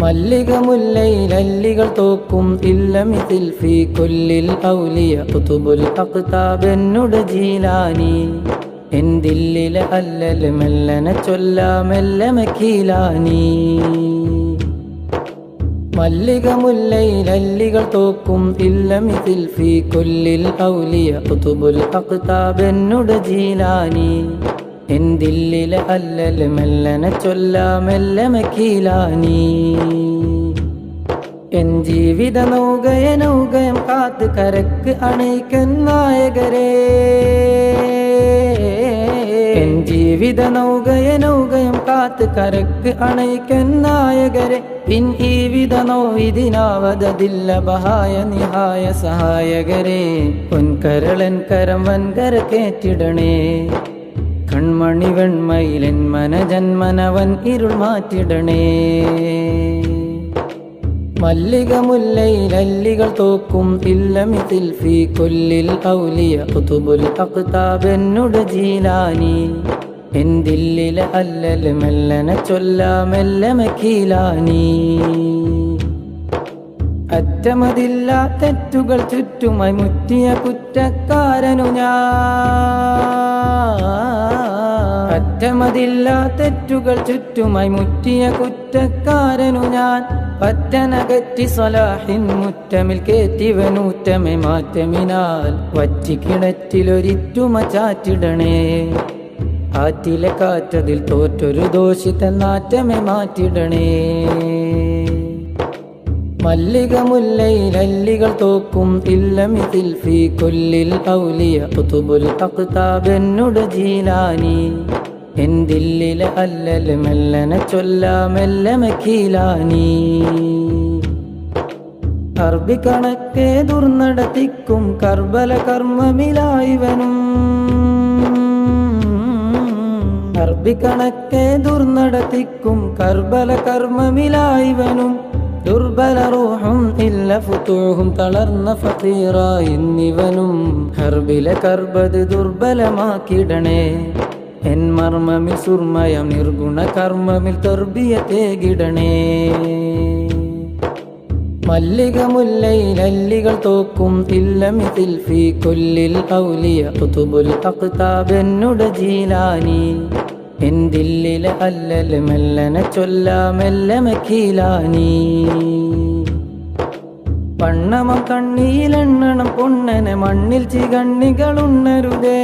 മല്ലിക മുല്ലയിലല്ലികൾ തോക്കും ഇല്ലമിതിൽ ഫീ കുല്ലിൽ ഔലിയ ഖുതുബുൽ അഖ്താബ് എന്നുടെ ജീലാനി എന്തില്ലിലെ അല്ലൽ മെല്ലനെ ചൊല്ലാമെല്ലെ മക്കീലാനി മല്ലിക മുല്ലയിലല്ലികൾ തോക്കും ഇല്ലമിതിൽ ഫീ കുല്ലിൽ ഔലിയ ഖുതുബുൽ അഖ്താബ് എന്നുടെ ജീലാനി എന്തില്ലിലെ അല്ലൽ മെല്ലനെ ചൊല്ലാമെല്ലെ മക്കീലാനി എൻ ജീവിത നൗകയം കാത്ത് കരക്ക് അണയ്ക്കൻ നായകരേ എൻ ജീവിത നൗകയം കാത്ത് കരക്ക് അണയ്ക്കൻ നായകരെ പിൻ ഈ വിധ നോവിതിനാവതില്ല ബഹായ നിഹായ സഹായകരെ പൊൻകരളൻ കരം വൻകര കേറ്റിടണേ കൺമണി വെണ്മയിലെൻ മനജന്മനവൻ ഇരുൾ മാറ്റിടണേ മല്ലിക മുല്ലയിലല്ലികൾ തോക്കും ഇല്ലമിതിൽ ഫീ കുല്ലിൽ ഔലിയ ഖുതുബുൽ അഖ്താബ് എന്നുടെ ജീലാനി എന്തില്ലിലെ അല്ലൽ മെല്ലനെ ചൊല്ലാമെല്ലെ മക്കീലാനി അറ്റമതില്ല തെറ്റുകൾ ചുറ്റുമായി മുറ്റിയ കുറ്റക്കാരനു ഞാൻ അറ്റമതില്ല തെറ്റുകൾ ചുറ്റുമായി മുറ്റിയ കുറ്റക്കാരനു ഞാൻ പറ്റനകറ്റി സ്വലാഹിൻ മുറ്റമിൽ കേറ്റിവനൂറ്റമെ മാറ്റമിനാൽ വറ്റിക്കിണറ്റിലൊരിറ്റുമ ചാറ്റിടണേ ആറ്റിലെ കാറ്റതിൽ തോറ്റൊരു ദോഷിത നാറ്റമെ മാറ്റിടണേ മല്ലിക മുല്ലയിലല്ലികൾ തോക്കും ഇല്ലമിതിൽ ഫീ കുല്ലിൽ ഔലിയ ഖുതുബുൽ അഖ്താബ് എന്നുടെ ജീലാനി എന്തില്ലിലെ അല്ലൽ മെല്ലനെ ചൊല്ലാമെല്ലെ മക്കീലാനി അർബി കണക്കെ ദുർനടത്തിക്കും കർബല കർമ്മമിലായിവനും അർബി കണക്കെ ദുർനടത്തിക്കും കർബല കർമ്മമിലായിവനും ദുർബല റൂഹും ഇല്ല ഫുതൂഹും തളർന്ന ഫഖീറായിന്നിവനും ഹർബിലെ കർബത് ദുർബലമാക്കിടണേ എൻ മർമ്മമിൽ സുർമയം നിർഗുണ കർമ്മമിൽ തർബിയത്തേകിടണേ മല്ലിക മുല്ലയിലല്ലികൾ തോക്കും ഇല്ലമിതിൽ ഫീ കുല്ലിൽ ഔലിയ ഖുതുബുൽ അഖ്താബ് എന്നുടെ ജീലാനി എന്തില്ലിലെ അല്ലൽ മെല്ലനെ ചൊല്ലാമെല്ലെ മക്കീലാനി പണ്ണമം കണ്ണിയിലെണ്ണണം പൊണ്ണനെ മണ്ണിൽ ചികണ്ണികളുണ്ണരുതേ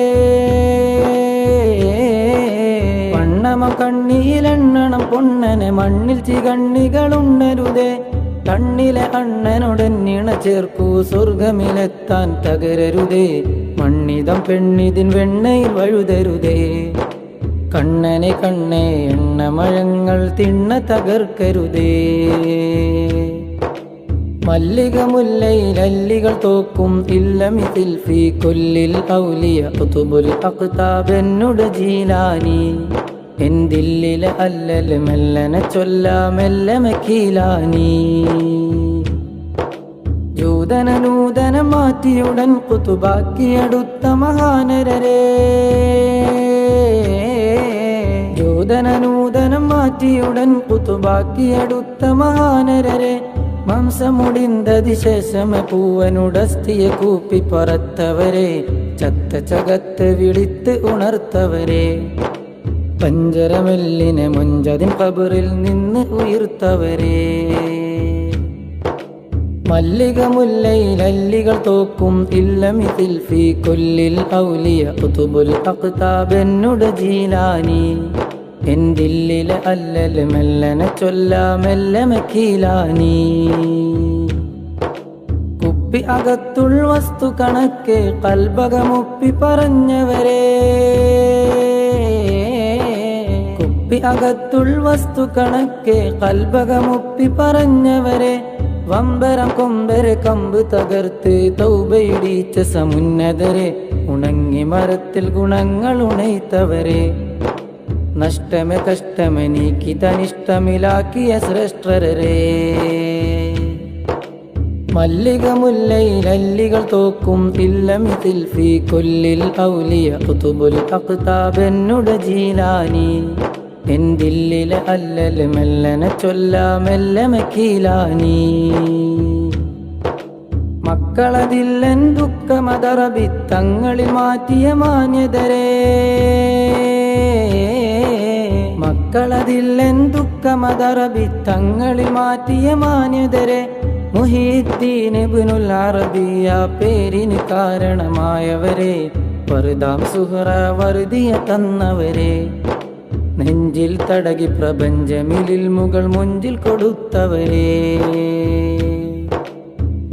പണ്ണമം കണ്ണിയിലെണ്ണണം പൊണ്ണനെ മണ്ണിൽ ചികണ്ണികളുണ്ണരുതേ കണ്ണിലെ അണ്ണനോടെന്നിണ ചേർക്കൂ സ്വർഗമിലെത്താൻ തകരരുതേ മണ്ണിതം പെണ്ണിതിൻ വെണ്ണയിൽ വഴുതരുതേ കണ്ണനെ കണ്ണേ എണ്ണമഴങ്ങൾ തിണ്ണ തകർക്കരുതേ മല്ലിക മുല്ലയിലല്ലികൾ തോക്കും ഇല്ലമിതിൽ ഫീ കുല്ലിൽ ഔലിയ ഖുതുബുൽ അഖ്താബ് എന്നുടെ ജീലാനി എന്തില്ലിലെ അല്ലൽ മെല്ലനെ ചൊല്ലാമെല്ലെ മക്കീലാനി ജൂതന നൂതന മാറ്റിയുടൻ ഖുതുബാക്കിയെടുത്ത മഹാനരരേ നൂതനം മാറ്റിയുടൻ ഖുതുബാക്കിയെടുത്ത മഹാനരരെ മാംസമുടിന്തതി ശേഷമ പൂവനുടസ്തിയെ കൂപ്പി പറത്തവരെ ചത്ത ചകത്ത് വിളിത്ത് ഉണർത്തവരെ പഞ്ചരമെല്ലിനെ മുഞ്ചതിൻ ഖബറിൽ നിന്ന് ഉയർത്തവരെ മല്ലിക മുല്ലയിലല്ലികൾ തോക്കും ഇല്ലമിതിൽ ഫീ കുല്ലിൽ ഔലിയ ഖുതുബുൽ അഖ്താബ് എന്നുടെ ജീലാനി എന്തില്ലിലെ അല്ലൽ മെല്ലനെ ചൊല്ലാമെല്ലെ മക്കീലാനി കുപ്പി അകത്തുൾ വസ്തു കണക്കെ കൽബകമൊപ്പി പറഞ്ഞവരെ കുപ്പി അകത്തുൾ വസ്തു കണക്കെ കൽബകമൊപ്പി പറഞ്ഞവരെ വമ്പരം കൊമ്പരെ കമ്പ് തകർത്ത് തൗബയിടിച്ച സമുന്നതരെ ഉണങ്ങി മരത്തിൽ ഗുണങ്ങൾ ഉണൈത്തവരെ നഷ്ടമെ കഷ്ടമെ നീക്കി തനിഷ്ടമിലാക്കിയ ശ്രേഷ്ഠരേ മല്ലിക മുല്ലയിലല്ലികൾ തോക്കും ഇല്ലമിതിൽ ഫീ കുല്ലിൽ ഔലിയ ഖുതുബുൽ അഖ്താബ് എന്നുടെ ജീലാനി എൻ ദില്ലിലെ അല്ലൽ മെല്ലനെ ചൊല്ലാമെല്ലെ മക്കീലാനി മക്കളതില്ലൻ ദുഃഖമതറബി തങ്ങളിൽ മാറ്റിയ മാന്യതരേ മക്കളതില്ലൻ ദുഃഖമതറബി തങ്ങളിൽ മാറ്റിയ മാന്യതരെ മുഹീദ്ദീൻ ഇബ്നുൽ അറബിയ പേരിന് കാരണമായവരെ വറുദാം സുഹറ വറുദിയ തന്നവരെ നെഞ്ചിൽ തടകി പ്രപഞ്ചമിലിൽ മുകൾ മുഞ്ചിൽ കൊടുത്തവരെ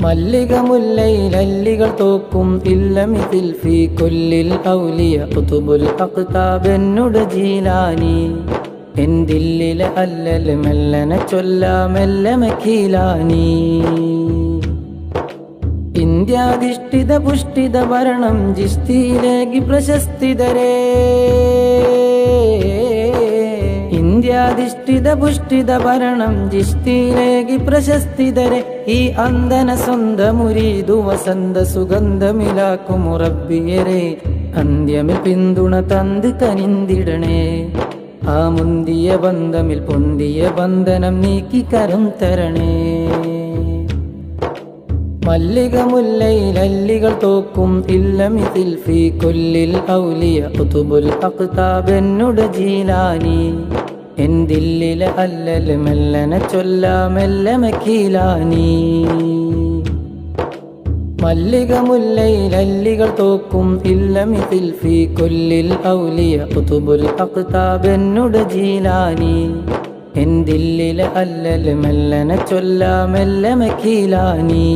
മല്ലിക മുല്ലയിൽ അല്ലികൾ തോക്കും ഇല്ലമിതിൽ ഫീ കൊല്ലിൽ ഔലിയ ഖുതുബുൽ അഖ്താബ് എന്നുടെ ജീലാനി എൻ ദില്ലിലെ അല്ലൽ മെല്ലനെ ചൊല്ലാമെല്ലെ മക്കീലാനി ഇന്ത്യാധിഷ്ഠിത പുഷ്ടിത ഭരണം ജിസ്തിയിലേക്ക് പ്രശസ്തിതരേ ഇന്ത്യാധിഷ്ഠിത പുഷ്ടിത ഭരണം ജിസ്തിയിലേക്ക് പ്രശസ്തിതരെ ഈ അന്ധന സ്വന്തം മുരീദു വസന്ത സുഗന്ധമിലാക്കും മുറബിയരെ അന്ത്യമിൽ പിന്തുണ തന്ത് കനിന്തിടണേ ആ മുന്തിയ ബന്ധമിൽ പൊന്തിയ ബന്ധനം നീക്കി കരം തരണേ മല്ലിക മുല്ലയിൽ അല്ലികൾ തോക്കും ഇല്ലമിതിൽ ഫീ കൊല്ലിൽ ഔലിയ ഖുതുബുൽ അഖ്താബ് എന്നുടെ ജീലാനി എൻ ദില്ലിലെ അല്ലൽ മെല്ലനെ ചൊല്ലാമെല്ലെ മക്കീലാനി മല്ലിക മുല്ലയിൽ അല്ലികൾ തോക്കും ഇല്ലമിതിൽ ഫീ കൊല്ലിൽ ഔലിയ ഖുതുബുൽ അഖ്താബ് എന്നുടെ ജീലാനി എൻ ദില്ലിലെ അല്ലൽ മെല്ലനെ ചൊല്ലാമെല്ലെ മക്കീലാനി